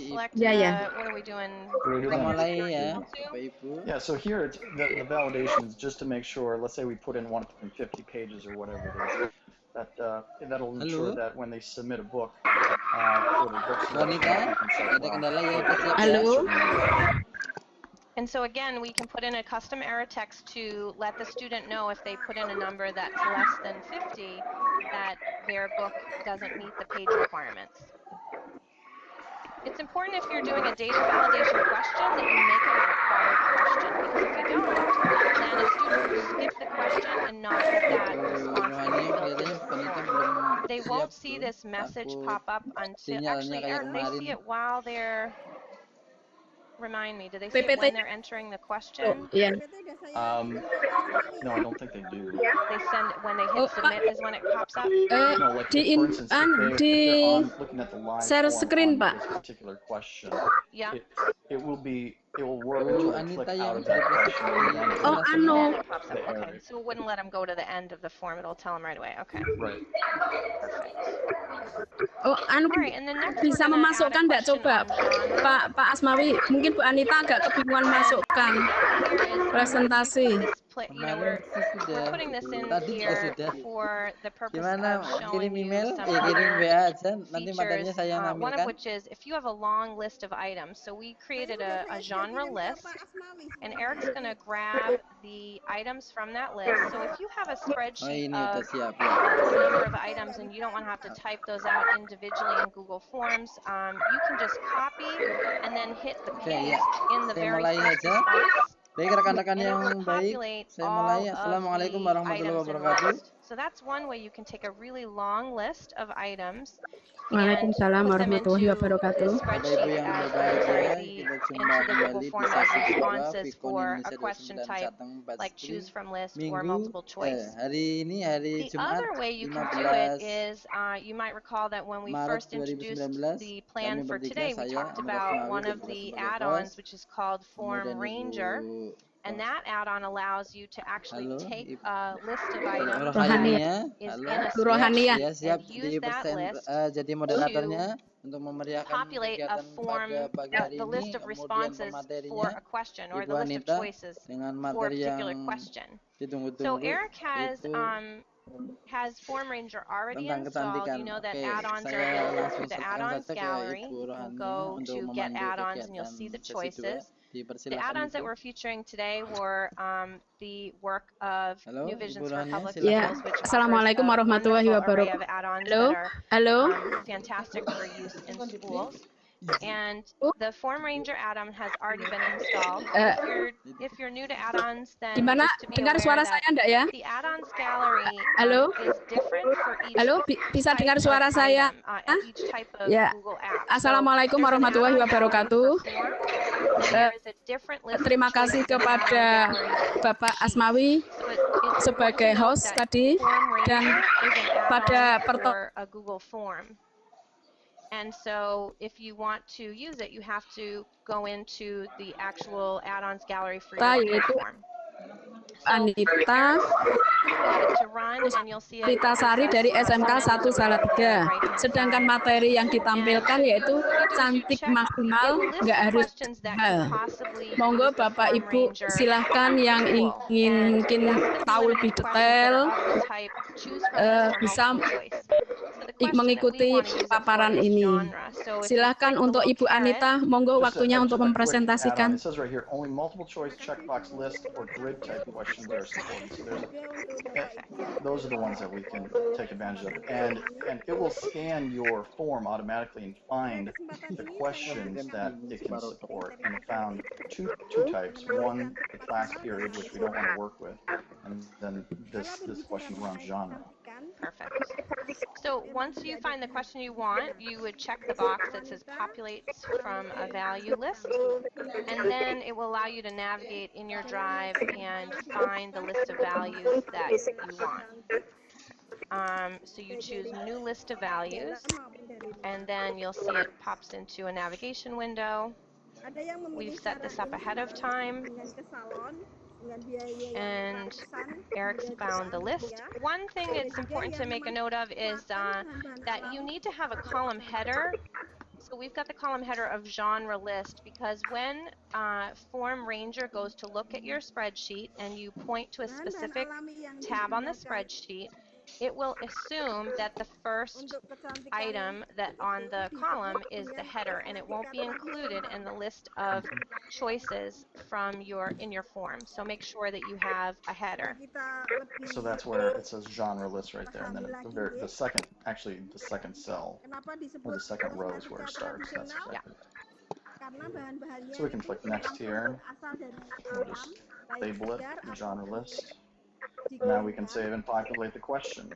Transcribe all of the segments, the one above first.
select, Yeah. what are we doing? Kita mulai ya, Two? Bapak Ibu. Yeah, so here it's the validation is just to make sure, let's say we put in 150 pages or whatever it is, that that'll ensure that when they submit a book for the book Wanita, selection, we can say, ada kendala ya, kita siap ya. Halo. And so again, we can put in a custom error text to let the student know if they put in a number that's less than 50, that their book doesn't meet the page requirements. It's important if you're doing a data validation question that you make it a required question, because if you don't, then a student will skip the question and not get that response that they built into the form. They won't see this message pop up until, actually, Eric, they see it while they're, remind me, do they see it when they're entering the question? Yeah. No, I don't think they do. They send it when they hit submit is when it pops up? No, like for instance, if they're on looking at the live share form screen, on Pak. this particular question, Yeah. it will work until they Anita click out yang of that question. And then Oh, And anu. then it pops up. The error. Okay, so it wouldn't let them go to the end of the form. It'll tell them right away. Okay, Right. perfect. Oh, anu All right, and then next bisa we're gonna add a memasukkan nggak question coba, on genre. Pak Asmawi? Mungkin Bu Anita agak kebingungan masukkan Here is presentasi. display, you know, we're putting this in here for the purpose Gimana, of kirim showing you email, some kirim other WA aja, nanti materinya features, saya one of nampilkan. which is if you have a long list of items. So we created a genre list, and Eric's going to grab the items from that list. So if you have a Oh, spreadsheet ini udah of siap ya. a number of items and you don't want to have to type those out individually in Google Forms, you can just copy and then hit the paste in the Saya very mulai first aja. response. Baik rekan-rekan And it yang will baik, populate saya all mulai. of Assalamualaikum the warahmatullahi items in wabarakatuh. list. So that's one way you can take a really long list of items and Waalaikumsalam put them warahmatullahi into wabarakatuh. this Bapak Ibu spreadsheet yang as, berbahagia, kita into jumpa the Google kembali di form as sesi kedua responses Vicon for a Indonesia question 29 type, Jateng 4 like Stream. choose from list or Minggu, multiple choice. hari ini hari The Jumat other way you can do it 15 is, you might recall that when we Maret first introduced 2019, the kami plan for bertiga, today, we saya, talked Amir about Asmawi, one of bertugas the sebagai add-ons, host, which is called Form kemudian Ranger. Ibu And that add-on allows you to actually Halo, take Ibu a list of items Rohania. that is halo, in a Rohania. ya siap spreadsheet and use that list jadi moderatornya untuk memeriahkan populate a kegiatan form, pada pagi hari the ini, list of kemudian responses for pematerinya a question or Ibu the list of Anita choices dengan for a materi particular yang question. So ditunggu-tunggu Eric itu has Form Ranger already tentang installed. kecantikan. You know that Oke, add-ons are saya available langsung through the serahkan add-ons saja ke gallery. Ibu You can Rohani go untuk to get memandu add-ons and you'll kegiatan see the sesi 2. choices. The Dipersilakan add-ons that Ibu. we're featuring today were the work of Halo, New Ibu Visions for Rohania, Public silakan. Ya, Schools, which offers Assalamualaikum a warahmatullahi wonderful array of wabarakatuh. add-ons Halo, that are halo. fantastic for use in schools. And the Form Ranger add-on has already been installed. If you're new to add-ons, then Gimana? just to be Dengar aware suara that saya enggak ya? the add-ons gallery Halo? is different for each Halo, bisa type dengar of suara saya? item, and each type of Ya. Google app. Assalamualaikum So there's an warahmatullahi add-on gallery wabarakatuh. for form, and there is a different list Terima of kasih choices in the kepada add-on gallery Bapak sheet. Asmawi So it's sebagai important to note host that tadi, Form dan Ranger is an pada add-on for a Google form. And so if you want to use it, you have to go into the actual add-ons gallery for your yaitu form. Anita Got it to run, and you'll see it Rita Sari dari SMK 1 Salatiga. Sedangkan materi yang ditampilkan yaitu cantik maksimal, nggak harus hal. Monggo Bapak Ibu silahkan yang ingin mungkin tahu lebih detail bisa mengikuti paparan ini. Silahkan untuk Ibu Anita, monggo waktunya untuk mempresentasikan. It says right here, only multiple choice checkbox list or grid type questions that are supported. So those are the ones that we can take advantage of. And it will scan your form automatically and find the questions that it can support. And it found two types. One, the class period, which we don't want to work with. And then this question around genre. Perfect. So once you find the question you want, you would check the box that says populates from a value list, and then it will allow you to navigate in your drive and find the list of values that you want. So you choose new list of values, and then you'll see it pops into a navigation window. We've set this up ahead of time, and Eric's found the list. One thing it's important to make a note of is that you need to have a column header So we've got the column header of genre list because when Form Ranger goes to look at your spreadsheet and you point to a specific tab on the spreadsheet, it will assume that the first item that on the column is the header, and it won't be included in the list of choices from your form. So make sure that you have a header. So that's where it says genre list right there, and then the second cell or the second row is where it starts. That's exactly right. So we can click next here. We'll just label it the genre list. Now we can save and populate the question.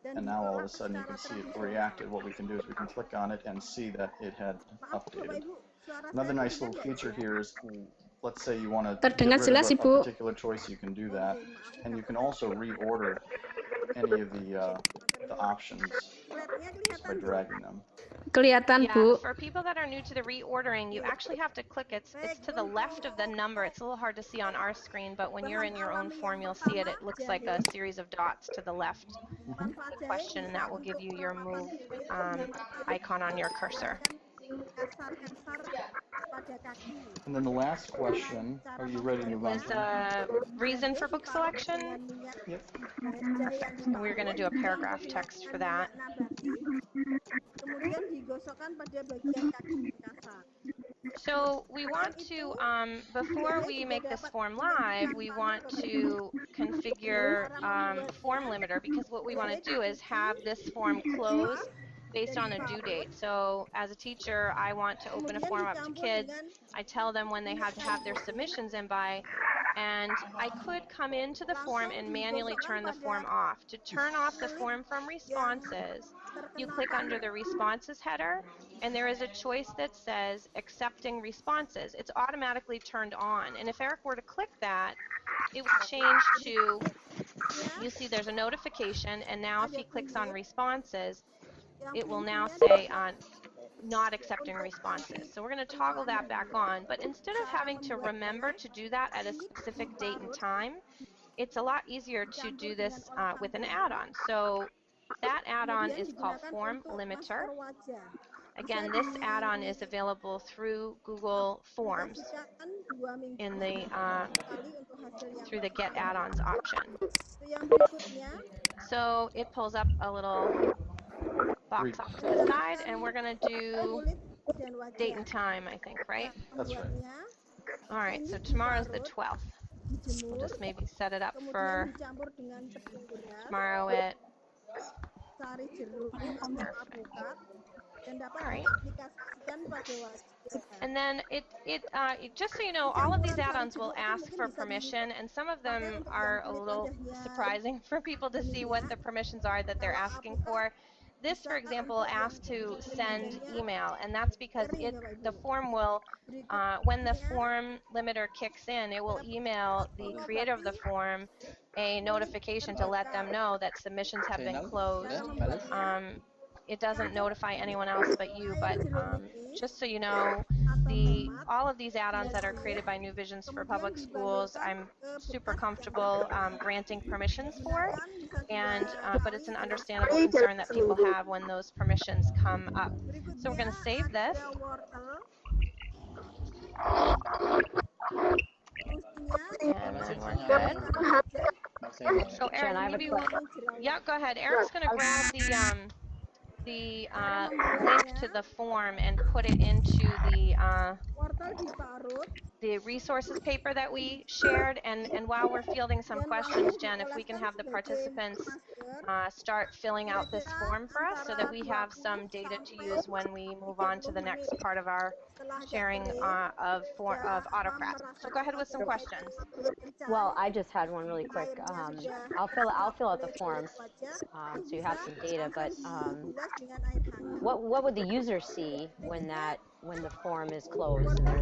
And now all of a sudden you can see it reacted. What we can do is we can click on it and see that it had updated. Another nice little feature here is, let's say you want to get rid of a particular choice, you can do that. And you can also reorder any of the options just by dragging them. Kelihatan, Bu. For people that are new to the reordering, you actually have to click it's to the left of the number. It's a little hard to see on our screen, but when you're in your own form, you'll see it. It looks like a series of dots to the left of the question, and that will give you your move icon on your cursor. And then the last question, are you ready to move on? It was reason for book selection. Yep. Perfect. And we're going to do a paragraph text for that. So we want to, before we make this form live, we want to configure form limiter, because what we want to do is have this form close based on a due date. So as a teacher, I want to open a form up to kids. I tell them when they have to have their submissions in by, and I could come into the form and manually turn the form off. To turn off the form from responses, you click under the responses header, and there is a choice that says accepting responses. It's automatically turned on, and if Eric were to click that, it would change to, you see there's a notification, and now if he clicks on responses, it will now say not accepting responses. So we're going to toggle that back on, but instead of having to remember to do that at a specific date and time, it's a lot easier to do this with an add-on. So that add-on is called Form Limiter. Again, this add-on is available through Google Forms in the through the Get Add-ons option. So it pulls up a little box off to the side, and we're going to do date and time, I think, right? That's right. All right, so tomorrow's the 12th. We'll just maybe set it up for tomorrow at perfect. All right. And then just so you know, all of these add-ons will ask for permission, and some of them are a little surprising for people to see what the permissions are that they're asking for. This, for example, asks to send email, and that's because the form will, when the form limiter kicks in, it will email the creator of the form a notification to let them know that submissions have been closed. It doesn't notify anyone else but you, but just so you know, all of these add-ons that are created by New Visions for Public Schools, I'm super comfortable granting permissions for, and but it's an understandable concern that people have when those permissions come up. So we're going to save this. And then we're good. So Eric, maybe yeah, go ahead. Eric's going to grab the link to the form and put it into the resources paper that we shared, and while we're fielding some questions, Jen, if we can have the participants start filling out this form for us so that we have some data to use when we move on to the next part of our sharing of autocrat. So go ahead with some questions. Well, I just had one really quick. I'll fill out the form so you have some data, but what would the user see when the form is closed and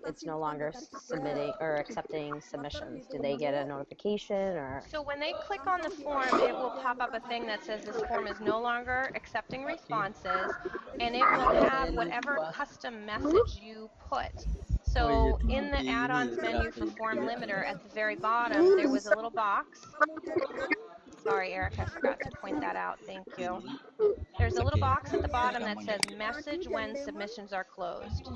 it's no longer submitting or accepting submissions? Do they get a notification, or? So when they click on the form, it will pop up a thing that says this form is no longer accepting responses, and it will have whatever custom message you put. So in the add-ons menu for Form Limiter, at the very bottom, there was a little box Sorry, Eric, I forgot to point that out. Thank you. There's a little box at the bottom that says message when submissions are closed.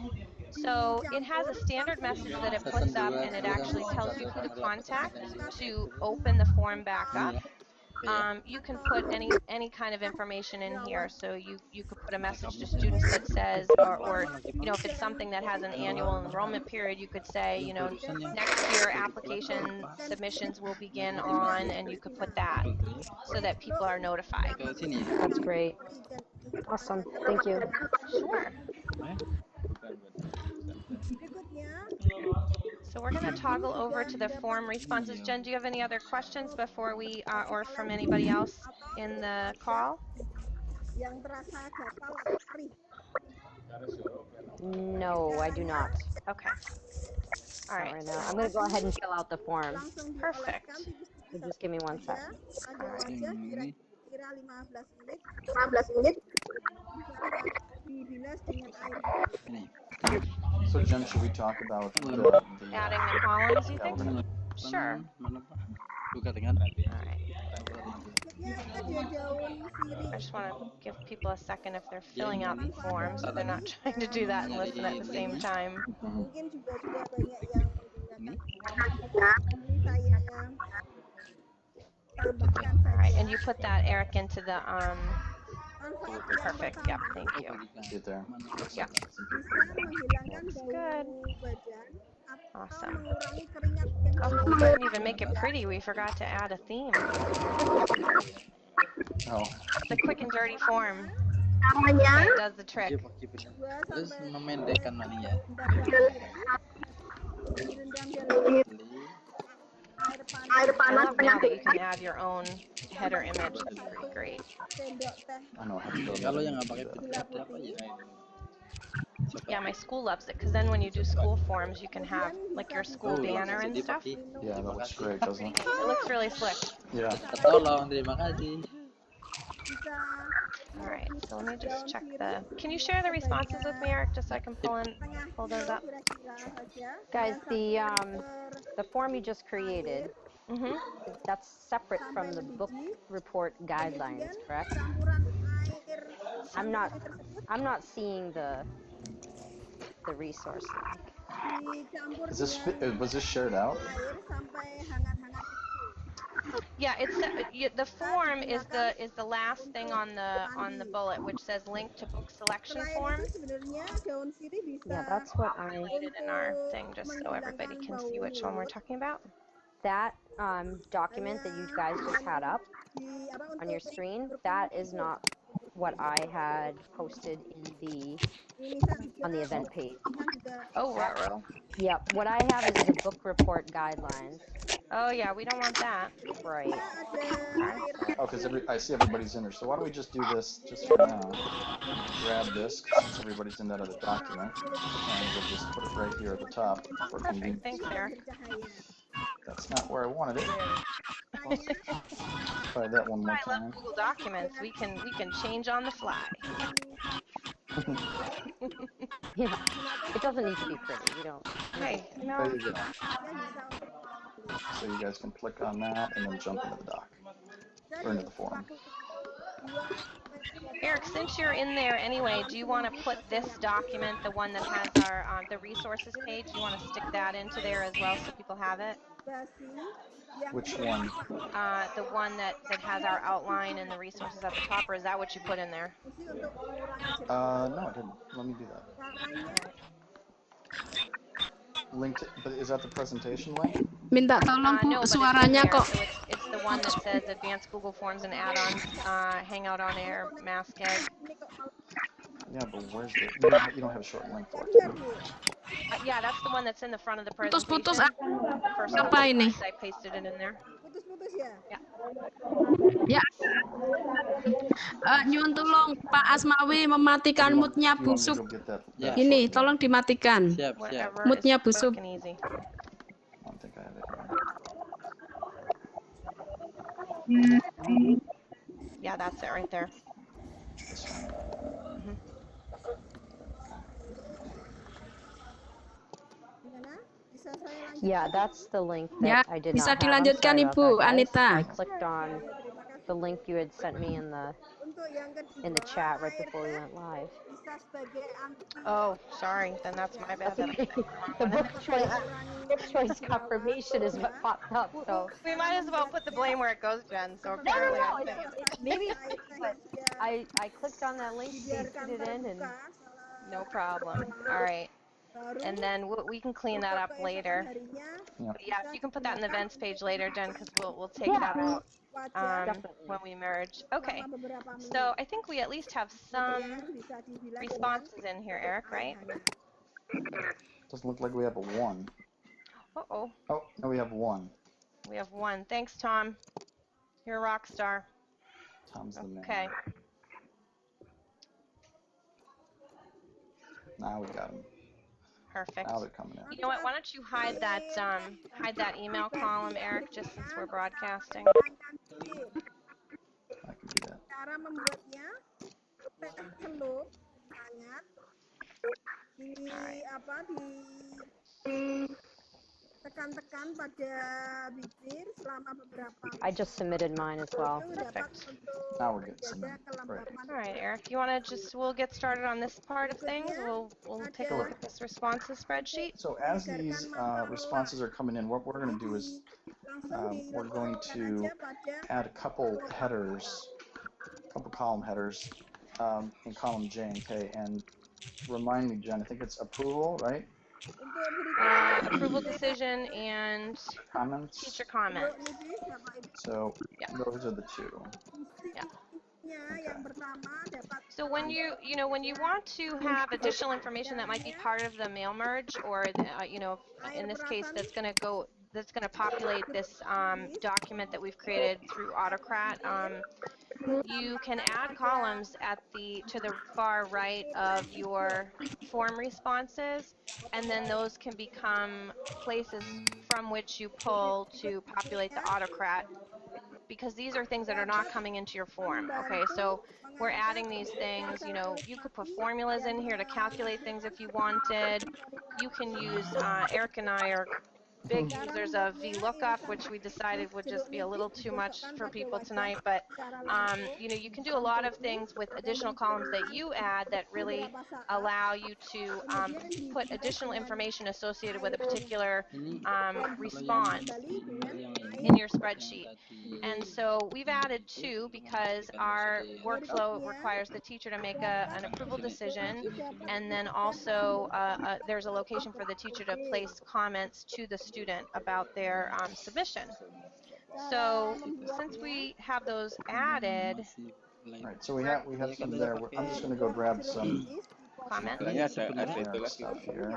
So it has a standard message that it puts up, and it actually tells you who to contact to open the form back up. You can put any kind of information in here. So you could put a message to students that says, or you know, if it's something that has an annual enrollment period, you could say, you know, next year application submissions will begin on, and you could put that so that people are notified. That's great. Awesome. Thank you. Sure. So we're going to toggle over to the form responses. Jen, do you have any other questions before we, or from anybody else in the call? No, I do not. Okay. All right. Right now. I'm going to go ahead and fill out the form. Perfect. So just give me 1 second. All right. So Jen, should we talk about Adding the columns, you yeah, think? we're gonna, Sure. All right. I just want to give people a second if they're filling out the form, so they're not trying to do that and listen at the same time. All right, and you put that, Eric, into the perfect. Yep, thank you. see it there. Yep. Looks good. Awesome. Oh, we didn't even make it pretty. We forgot to add a theme. Oh. The quick and dirty form. Okay, it does the trick. Terus memendekkan maninya. I love now that you can add your own header image. That's pretty great. I know how to build Kalau that. yang nggak pakai picture apa ya? Yeah, my school loves it because then when you do school forms, you can have like your school banner and stuff. Yeah, that looks great, doesn't it? It looks really slick. Yeah. Tolong, terima kasih. All right, so let me just check the. Can you share the responses with me, Eric, just so I can pull those up? Guys, the form you just created, that's separate from the book report guidelines, correct? I'm not seeing the resource link. Was this shared out? Yeah, it's the form is the last thing on the bullet, which says link to book selection forms. Yeah, that's what I'll highlight it in our thing just so everybody can see which one we're talking about. That document that you guys just had up on your screen, that is not what I had posted on the event page. Oh, ruh-roh. Yep, what I have is the book report guidelines. Oh yeah, we don't want that. Right. Oh, because I see everybody's in there. So why don't we just do this just for now? Grab this since everybody's in that other document, and we'll just put it right here at the top for convenience. Thanks, Eric. That's not where I wanted it. Try that one more I love time. Google Documents. We can change on the fly. Yeah, it doesn't need to be pretty. We don't. Hey, no. There you go. So you guys can click on that and then jump into the doc or into the form. Eric, since you're in there anyway, do you want to put this document, the one that has our the resources page, do you want to stick that into there as well so people have it? Which one? The one that has our outline and the resources at the top, or is that what you put in there? No, I didn't. Let me do that. Link to, but is that the presentation link? Minta tolong Bu, No, but suaranya it's in there. kok. So it's the one that says Advanced Google Forms and Add-ons, Hangout on Air, Masked. Yeah, but where's the? You don't have a short link for it. Yeah, that's the one that's in the front of the presentation. Putus-putus The first couple apa ini? slides, I pasted it in there. Yeah. Ya. Nyuwun tolong Pak Asmawi mematikan mute-nya busuk. Ini tolong dimatikan. Siap, siap. Mute-nya busuk. I don't think I have it here. Yeah, that's it right there. Yeah, that's the link Ya, that I did bisa not have. I'm dilanjutkan sorry Ibu about that, guys. Anita. I clicked on the link you had sent me in the chat right before we went live. Oh, sorry. Then that's my bad. That's okay. The book choice confirmation is what popped up. So We might as well put the blame where it goes, Jen. So no, apparently I'm maybe it's me, but I clicked on that link, pasted it in, and no problem. All right. And then we can clean that up later. Yeah. But yeah, you can put that in the events page later, Jen, because we'll take that out when we merge. Okay. So I think we at least have some responses in here, Eric, right? Doesn't look like we have a 1. Uh-oh. Oh, no, we have 1. We have 1. Thanks, Tom. You're a rock star. Tom's the man. Okay. Now we got him. Perfect. Now they're coming in. You know what? Why don't you hide that email column, Eric, just since we're broadcasting. I can do that. Cara membuatnya, tekan hello, sangat. Ini apa tekan-tekan pada bibir selama beberapa menit. I just submitted mine as well. Perfect. Now we're getting some. Right. All right, Eric, you want to we'll get started on this part of things. We'll take a look at this responses spreadsheet. So as these responses are coming in, what we're going to do is we're going to add a couple headers, column headers in column J and K. And remind me, Jen, I think it's approval, right? Approval decision and comments. Teacher comments. So those are the two. Yeah. Okay. So when you want to have additional information that might be part of the mail merge, or in this case that's going to populate this document that we've created through Autocrat. You can add columns to the far right of your form responses, and then those can become places from which you pull to populate the Autocrat, because these are things that are not coming into your form. Okay, so we're adding these things. You could put formulas in here to calculate things if you wanted. You can use, Eric and I are big users of VLOOKUP, which we decided would just be a little too much for people tonight, but you can do a lot of things with additional columns that you add that really allow you to put additional information associated with a particular response in your spreadsheet. And so we've added 2 because our workflow requires the teacher to make an approval decision, and then also there's a location for the teacher to place comments to the student about their submission. So since we have those added, Right, so we have some there. I'm just going to go grab some comment. Ada itu lagi. stuff here.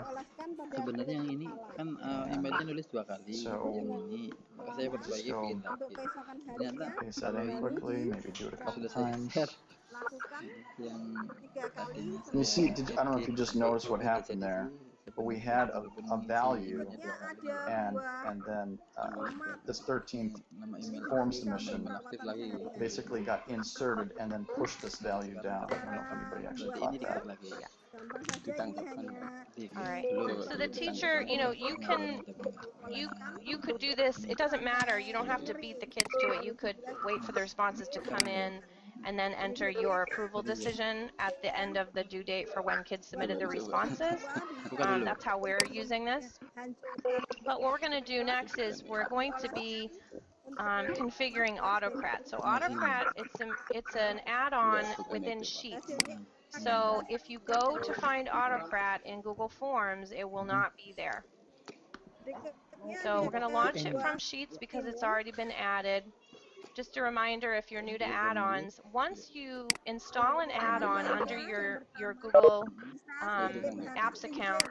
Sebenarnya yang ini kan emailnya nulis 2 kali. So, yang ini maka saya berbagi bikin lagi. Ternyata paste that in quickly, maybe do it a couple sudah saya times. share yang tadi. You see, I don't know if you just noticed what happened there, but we had a value, and then this 13th form submission basically got inserted and then pushed this value down. I don't know if anybody actually caught that. All right. So the teacher, you could do this. It doesn't matter. You don't have to beat the kids to it. You could wait for the responses to come in and then enter your approval decision at the end of the due date for when kids submitted their responses. That's how we're using this. But what we're going to do next is we're going to be configuring Autocrat. So Autocrat, it's an add-on within Sheets. So if you go to find Autocrat in Google Forms, it will not be there. So we're going to launch it from Sheets because it's already been added. Just a reminder, if you're new to add-ons, once you install an add-on under your Google Apps account,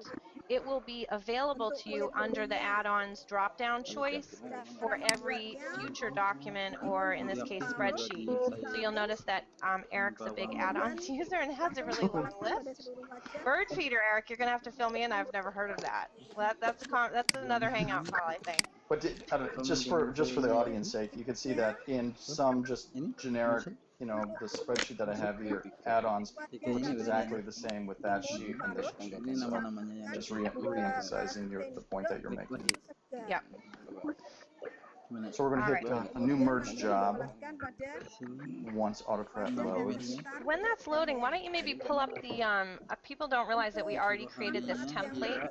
it will be available to you under the add-ons drop-down choice for every future document, or in this case, spreadsheet. So you'll notice that Eric's a big add-ons user and has a really long list. Bird feeder, Eric, you're going to have to fill me in. I've never heard of that. Well, that's another Hangout file, I think. But just for the audience sake, you can see that in some just generic, the spreadsheet that I have here, add-ons looks exactly the same with that sheet and this sheet. So just re-emphasizing the point that you're making. Yep. So we're going to hit a new merge job once AutoCAD loads. When that's loading, why don't you maybe pull up the, people don't realize that we already created this template.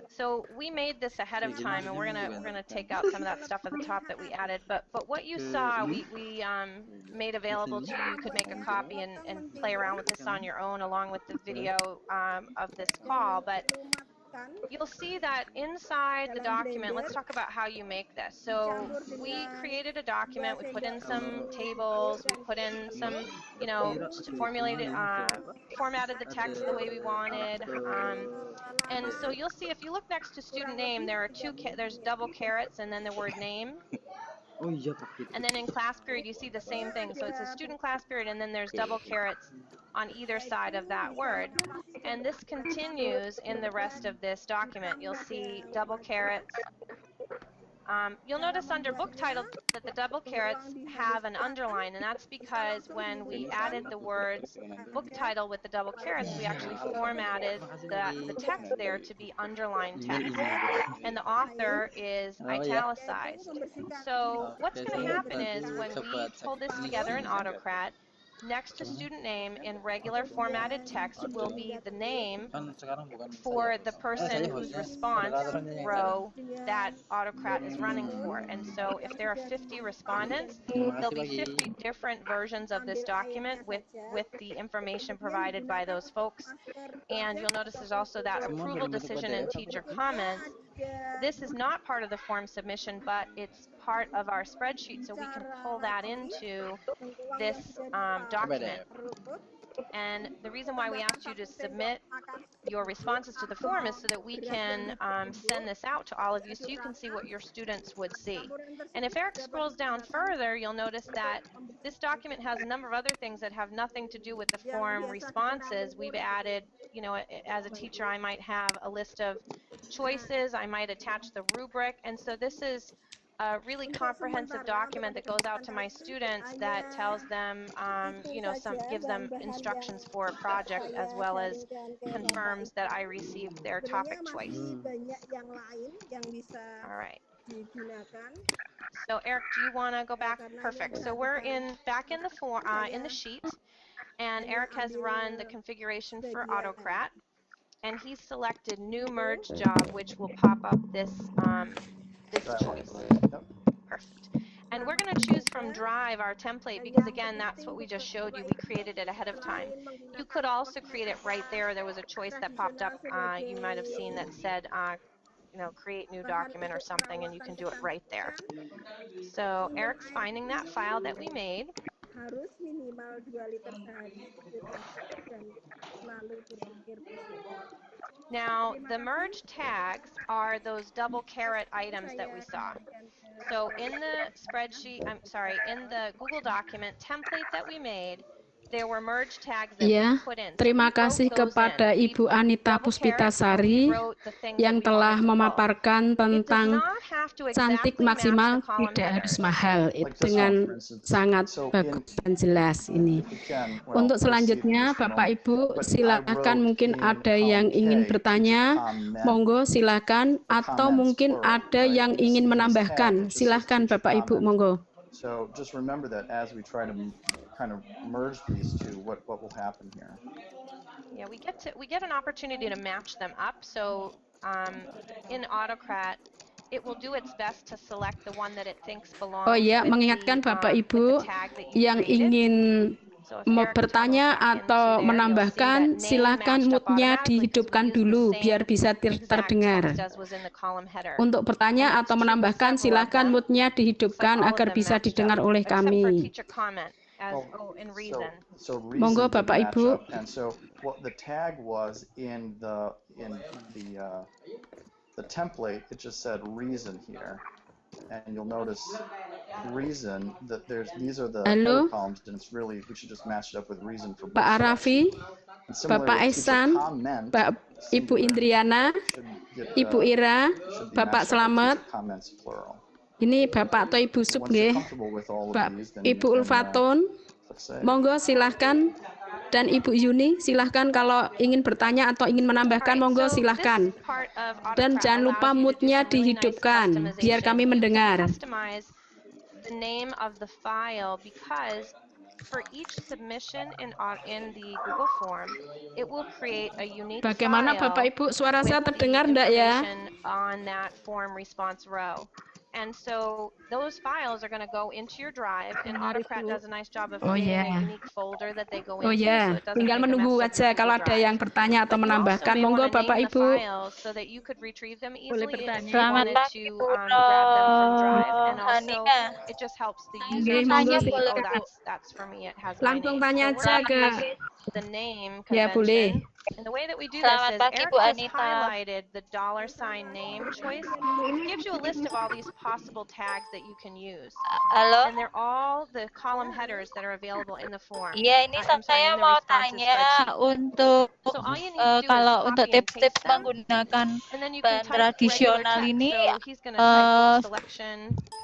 So we made this ahead of time, and we're gonna take out some of that stuff at the top that we added. But what you saw, we made available to you. You could make a copy and play around with this on your own, along with the video of this call. But you'll see that inside the document, let's talk about how you make this. So we created a document, we put in some tables, we put in some, you know, formulated, formatted the text the way we wanted. And so you'll see if you look next to student name, there are there's double carets and then the word name. And then in class period, you see the same thing. So it's a student class period, and then there's double carets on either side of that word. And this continues in the rest of this document. You'll see double carets. You'll notice under book title that the double carets have an underline, and that's because when we added the words book title with the double carets, we actually formatted the text there to be underlined text, and the author is italicized. So what's going to happen is when we pull this together in AutoCAD, next to student name in regular formatted text will be the name for the person whose response row that AutoCAD is running for. And so if there are 50 respondents, there'll be 50 different versions of this document with the information provided by those folks. And you'll notice there's also that approval decision and teacher comments. This is not part of the form submission, but it's part of our spreadsheet, so we can pull that into this document. And the reason why we asked you to submit your responses to the form is so that we can send this out to all of you so you can see what your students would see. And if Eric scrolls down further, you'll notice that this document has a number of other things that have nothing to do with the form responses. We've added, you know, as a teacher, I might have a list of choices, I might attach the rubric, and so this is a really comprehensive document that goes out to my students that tells them, you know, gives them instructions for a project as well as confirms that I received their topic choice. All right. So Eric, do you want to go back? Perfect. So we're back in the sheet, and Eric has run the configuration for AutoCAD, and he's selected new merge job, which will pop up this this choice. Perfect. And we're going to choose from Drive, our template, because again, that's what we just showed you. We created it ahead of time. You could also create it right there. There was a choice that popped up. You might have seen that said, you know, create new document or something, and you can do it right there. So Eric's finding that file that we made. Harus minimal 2 liter sehari dan selalu berpikir positif. Now, the merge tags are those double caret items that we saw. So in the spreadsheet, in the Google document template that we made, there were merge tags that we put in. Terima kasih kepada Ibu Anita Puspitasari yang telah memaparkan tentang cantik maksimal tidak harus mahal dengan sangat bagus dan jelas ini. Untuk selanjutnya, Bapak Ibu silakan, mungkin ada yang ingin bertanya, monggo silakan, atau mungkin ada yang ingin menambahkan, silakan Bapak Ibu, monggo. So just remember that as we try to kind of merge these two, what will happen here? Yeah, we get an opportunity to match them up. So in AutoCAD, it will do its best to select the one that it thinks belongs. Oh ya, mengingatkan Bapak Ibu yang ingin mau bertanya atau menambahkan, silakan mute-nya dihidupkan dulu biar bisa terdengar. Untuk bertanya atau menambahkan, silakan mute-nya dihidupkan agar bisa didengar oleh kami. Monggo Bapak Ibu. And so what the tag was in the template, it just said reason here, and you'll notice reason that these are the columns, and it's really, we should just match it up with reason for both. Pak Arafi, Bapak Ihsan, Ibu Indriana, Ibu Ira, Bapak Selamat. Ini Bapak atau Ibu Sub nggih? Ibu Ulfatun, monggo silahkan. Dan Ibu Yuni, silahkan kalau ingin bertanya atau ingin menambahkan, monggo silahkan. Dan jangan lupa mood-nya dihidupkan, biar kami mendengar. The name of the file, because for each submission in the Google form, it will create a unique Bagaimana file Bapak Ibu, suara saya with terdengar the enggak ya? information on that form response row. And so those files are going to go into your drive, and AutoCrat does a nice job of creating a unique folder that they go into, so it doesn't Tinggal make a mess menunggu of your aja kalau Google ada yang Drive. bertanya atau But you also menambahkan, may want monggo to Bapak name the Ibu. files so that you could retrieve them easily if you Selamat wanted pagi, to Bu grab them from Drive. Rohanina. And also, it just helps the user Oke, to monggo. see, Boleh, oh, Bu? that's for me, it has my Langsung name. tanya So we're aja going to ke, use the name ya convention. boleh. And the way that we do this Selamat is pagi, Eric Bu just Anita. highlighted the $ name choice. It gives you a list of all these possible tags that you can use. Halo? And they're all the column headers that are available in the form. Iya, ini I'm sorry, saya in the mau responses tanya spreadsheet. untuk So all you need to do is kalau untuk copy and tips-tips paste them, menggunakan and then you can bahan type regular tradisional text. ini, So he's going to type book uh, selection.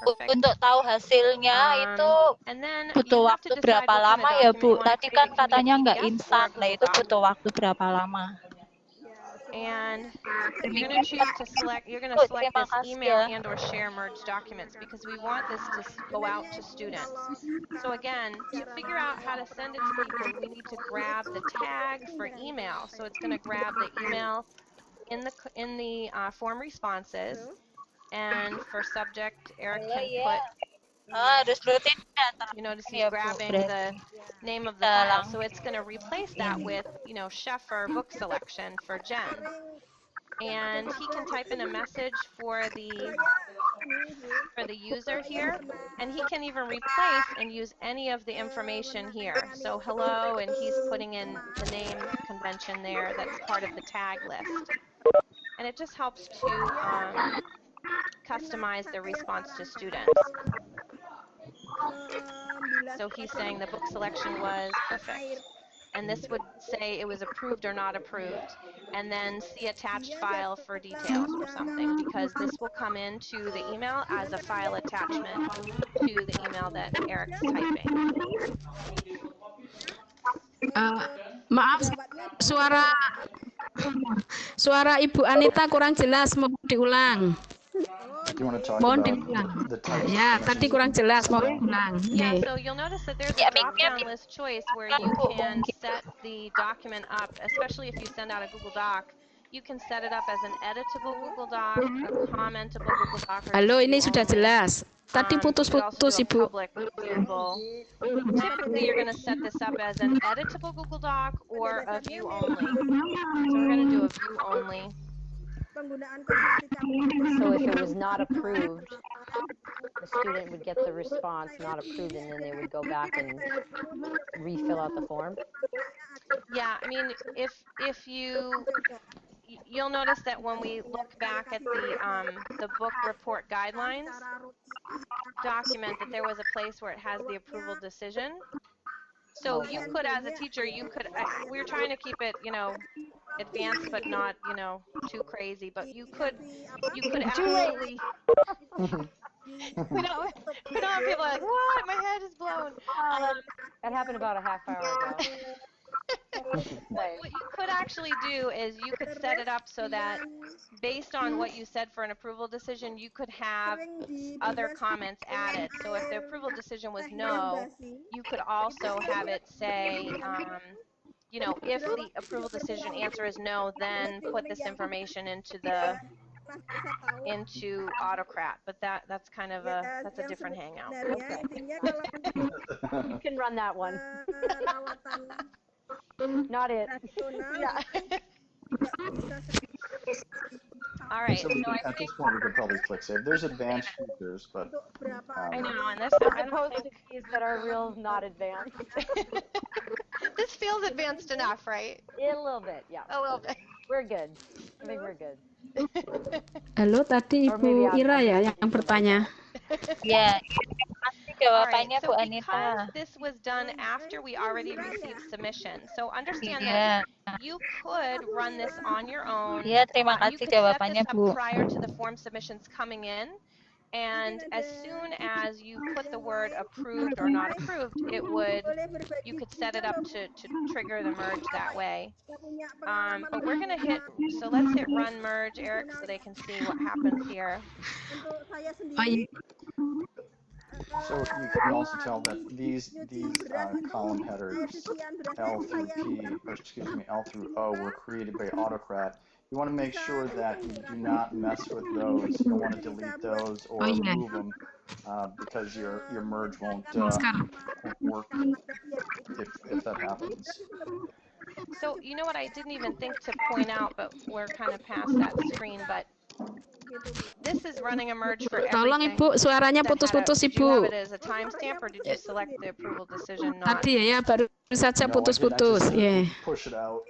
Perfect. untuk tahu hasilnya itu And then you butuh have to waktu decide berapa what kind lama of ya, document you Bu? want to Tadi create. kan It can be a katanya nggak PDF or instan, a nah Google itu Doc. butuh waktu berapa lama? And you're going to Demikian, choose to select, you're going to Bu. select Terima this kasih email ya. and or share merged documents because we want this to go out to students. So again, to figure out how to send it to people, we need to grab the tag for email. So it's going to grab the email in the form responses, and for subject, Eric Halo can ya. put, Harus rutin ya, you notice he's ya, Bu. grabbing the name of the Kita file. So langsung it's going to replace that ini. with, chef or book selection for Jen. And he can type in a message for the user here, and he can even replace and use any of the information here. So hello, and he's putting in the name convention there that's part of the tag list. And it just helps to customize the response to students. So he's saying the book selection was perfect. And this would say it was approved or not approved. And then see attached file for details or something, because this will come into the email as a file attachment to the email that Eric's typing. Maaf, suara Ibu Anita kurang jelas, mohon diulang. Do you want to talk Mohon about diulang. the types Ya, of tadi submissions? kurang jelas, mohon diulang. Yeah, so you'll notice that there's a drop-down list choice where you can set the document up, especially if you send out a Google Doc. You can set it up as an editable Google Doc, a commentable Google Doc, or Halo, just ini view sudah only. jelas. Tadi You could also putus-putus, do a Ibu. public viewable. Typically, you're going to set this up as an editable Google Doc or a view only. So we're going to do a view only. So if it was not approved, the student would get the response not approved, and then they would go back and refill out the form. Yeah, I mean, if you'll notice that when we look back at the book report guidelines document, that there was a place where it has the approval decision. So you could, as a teacher, we're trying to keep it, advanced but not, too crazy. But you could absolutely. we don't want people like, what? My head is blown. That happened about a half hour ago. What you could actually do is you could set it up so that based on what you said for an approval decision, you could have other comments added. So if the approval decision was no, you could also have it say, if the approval decision answer is no, then put this information into AutoCrat. But that's kind of that's a different hangout. Okay. You can run that one. Not it. Yeah. All right. So at this point, we could probably click save. There's advanced features, but I know, and As opposed to these that are real not advanced. This feels advanced enough, right? A little bit, yeah. A little bit. We're good. I think we're good. Halo, tadi Ibu Ira ya yang bertanya. Ya, terima kasih jawabannya, Bu So Anita. because this was done after we already received submission, so understand that you could run this on your own. Ya, terima You kasih could set jawabannya, this up Bu. prior to the form submissions coming in, And as soon as you put the word approved or not approved, you could set it up to trigger the merge that way. But we're going to hit, so let's hit run merge, Eric, so they can see what happens here. So you can also tell that these column headers L through P, or excuse me, L through O were created by Autocrat. You want to make sure that you do not mess with those. You don't want to delete those or remove them because your merge won't work if that happens. So you know what, I didn't even think to point out, but we're kind of past that screen, but this is running a merge for everything. Tolong Ibu, suaranya putus-putus Did you have Ibu. it as a timestamp or did you select the approval decision not? Tadi ya, baru saja No, putus-putus. I just push it out.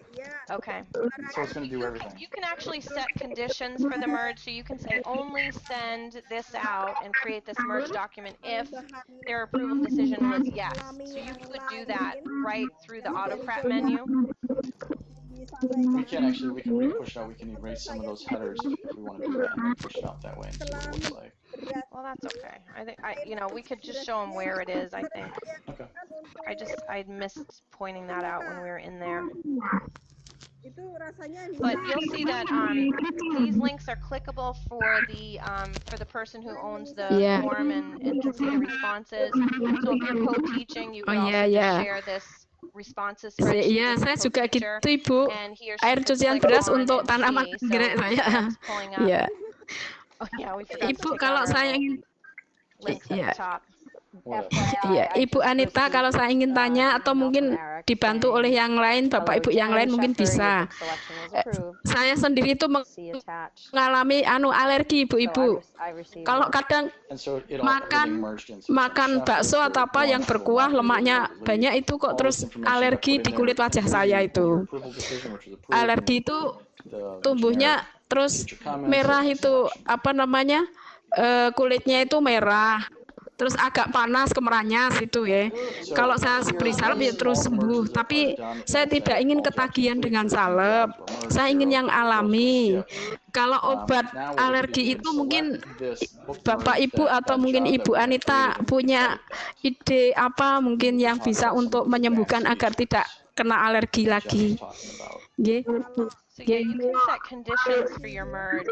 Okay. So it's going to do everything. You can actually set conditions for the merge, so you can say only send this out and create this merge document if their approval decision was yes. So you could do that right through the Autocrat menu. We can push it out. We can erase some of those headers if we want to do that and then push it out that way and see what it looks like. Well, that's okay. I think we could just show them where it is, I think. Okay. I missed pointing that out when we were in there. But you'll see that these links are clickable for the person who owns the form and can see the responses. So if you're co-teaching, you can also just share this responses spreadsheet. Iya, saya juga gitu Ibu. Air cucian beras untuk tanaman anggrek saya. Iya. Oh yeah, we forgot Ibu to take kalau out saya ingin links at the top. Iya, Ibu Anita kalau saya ingin tanya atau mungkin dibantu oleh yang lain, Bapak Ibu yang lain mungkin bisa. Saya sendiri itu mengalami alergi Ibu-ibu. Kalau kadang makan bakso atau apa yang berkuah lemaknya banyak itu kok terus alergi di kulit wajah saya itu. Alergi itu tumbuhnya terus merah itu apa namanya? Kulitnya itu merah. Terus agak panas kemeranyas itu ya. Kalau saya beri salep ya terus sembuh. Tapi saya tidak ingin ketagihan dengan salep. Saya ingin yang alami. Kalau obat alergi itu mungkin Bapak Ibu atau mungkin Ibu Anita punya ide apa mungkin yang bisa untuk menyembuhkan agar tidak kena alergi lagi. So yeah, you can set conditions for your merge.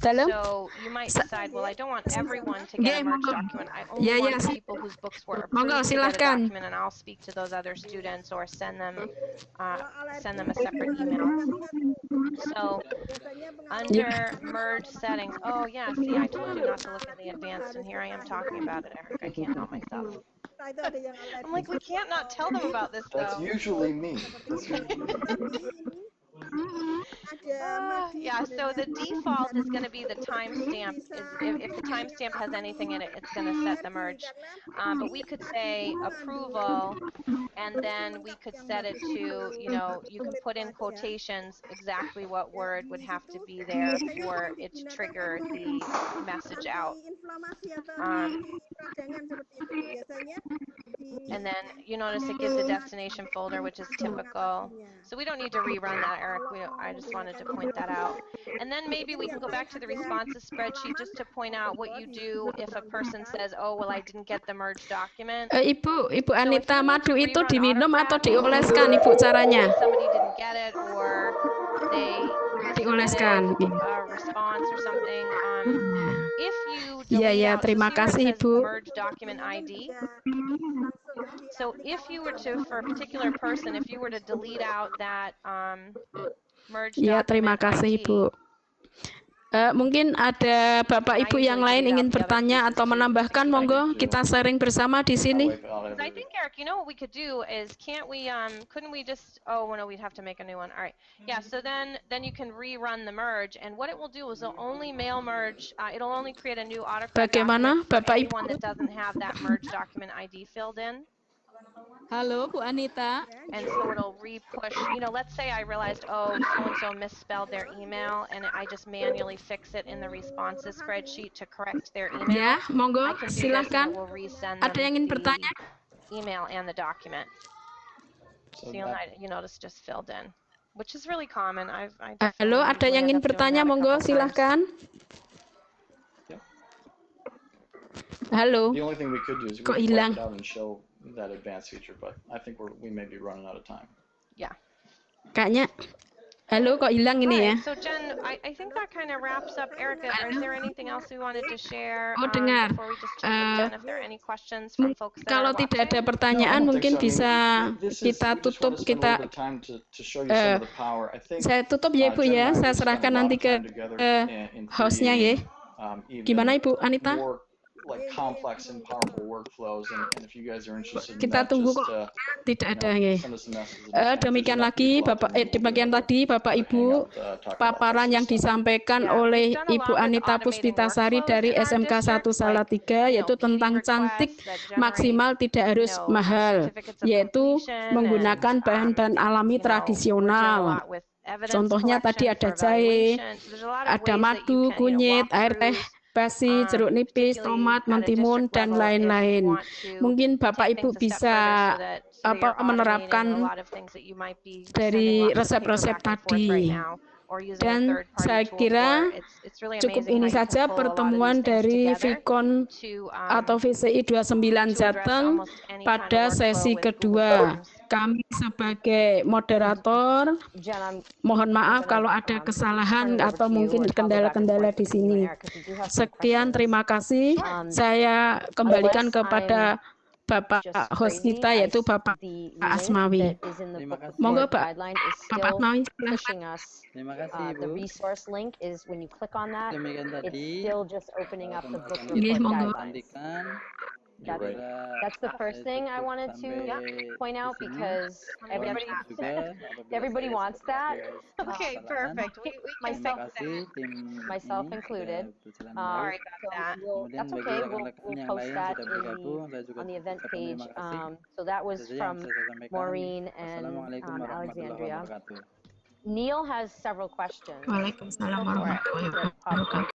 So you might decide, well, I don't want everyone to get a merge document. I only want people whose books were approved to get a document, and I'll speak to those other students or send them a separate email. So under merge settings, oh yeah, see, I told you not to look at the advanced, and here I am talking about it, Eric. I can't help myself. I'm like, we can't not tell them about this, though. That's usually me. Yeah, so the default is going to be the timestamp. If the timestamp has anything in it, it's going to set the merge. But we could say approval, and then we could set it to, you can put in quotations exactly what word would have to be there for it to trigger the message out. And then you notice it gives a destination folder, which is typical. So we don't need to rerun that, Eric. I just wanted to point that out. And then maybe we can go back to the responses spreadsheet just to point out what you do if a person says, oh, well, I didn't get the merged document. Ibu Anita, madu itu diminum atau dioleskan Ibu caranya? Somebody didn't get it or they dioleskan. A response or something. If you delete out, terima kasih Ibu. Merge document ID. So if you were to, for a particular person, if you were to delete out that merge document terima kasih ID, Ibu. Mungkin ada Bapak Ibu yang lain ingin bertanya atau menambahkan, monggo kita sharing bersama di sini. I think, Eric, what we could do is, couldn't we just, oh, no, we'd have to make a new one. All right. Yeah, so then you can rerun the merge, and what it will do is it'll only mail merge, it'll only create a new autocorrect document for anyone that doesn't have that merge document ID filled in. Halo, Bu Anita. And so it'll re-push, let's say I realized, oh, so-and-so misspelled their email, and I just manually fix it in the responses spreadsheet to correct their email. Ya, monggo, silakan. Ada yang ingin bertanya? Email and the document. So you notice just filled in, which is really common. Halo, ada yang ingin bertanya, monggo, silakan. Halo. The only thing we could do is we Kok could hilang? wipe it out and show that advanced feature, but I think we may be running out of time. Yeah. Kayaknya. Halo, kok hilang All ini ya? right, so Jen, I think that kind of wraps up Erica. Is there anything else we wanted to share Oh, dengar. before we just check with Jen if there are any questions from folks that Kalau are tidak ada watching? pertanyaan, No, I don't mungkin think so. I mean, bisa this is, kita we just tutup. want to spend a little bit of time to show you some of the power. I think Saya tutup ya Ibu Jen ya. and I Saya will spend a serahkan lot nanti of ke time together in hostnya ya. creating Gimana Ibu Anita? more like complex and powerful workflows, and if you guys are interested in Kita that, tunggu just kok. Tidak ada you know, ya. send us a message. If Demikian there's enough lagi people out Bapak there, maybe we'll do demikian another tadi Bapak Ibu hangout, talking about paparan this yang stuff. disampaikan Yeah, we've oleh done a Ibu lot with Anita automating Puspitasari workflows dari in our SMK 1 districts, like, Salatiga, yaitu PD tentang cantik requests that generate, maksimal tidak harus mahal, certificates of yaitu completion menggunakan and, bahan-bahan alami we're doing a tradisional. lot with evidence Contohnya tadi collection ada for jahe, evaluation. So there's a lot of ada ways that you madu, can, kunyit, air teh, walkthroughs, basi, jeruk nipis, particularly tomat, at a mentimun, district dan level if you lain-lain. want to Mungkin Bapak take Ibu things a step bisa further so that you're automating a menerapkan lot of things that you might be sending dari lots of paper resep-resep back and forth right tadi. now or using a Dan third-party saya tool kira for. It's really cukup amazing how ini you can saja pull a lot of these pertemuan things dari together Vicon to atau VCI 29 to address Jateng almost any kind of pada workflow sesi with Google kedua. Forms. Kami sebagai moderator Jen, mohon maaf gonna, kalau ada turn kesalahan it over atau to you mungkin or toggle back and kendala-kendala forth di between you and sini. Eric, 'cause we do have some Sekian, questions. terima kasih. Saya kembalikan Unless kepada Bapak just host crazy, kita yaitu Bapak the link Asmawi. that is in the Terima book kasih. Monggo report Pak. guideline is Bapak still Asmawi, silahkan. pushing us. Terima kasih The Ibu. resource link is when you click on that, Demikian it's tadi still just opening up the book Nggih, report monggo. guidelines. kecantikan. That's the first thing I wanted to point out because everybody wants that. Okay, perfect. We Myself, can fix that. tim myself ini included. sudah berjalan Sorry baik. about that. Kemudian That's bagi okay. rekan-rekan We'll yang post lain that sudah in bergabung, saya juga on the event ucapkan page. terima kasih. So that was Itu saja yang from bisa saya sampaikan. Maureen and Wassalamualaikum warahmatullahi Alexandria. wabarakatuh. Neil has several questions. Waalaikumsalam Go for it. warahmatullahi Is it possible? wabarakatuh.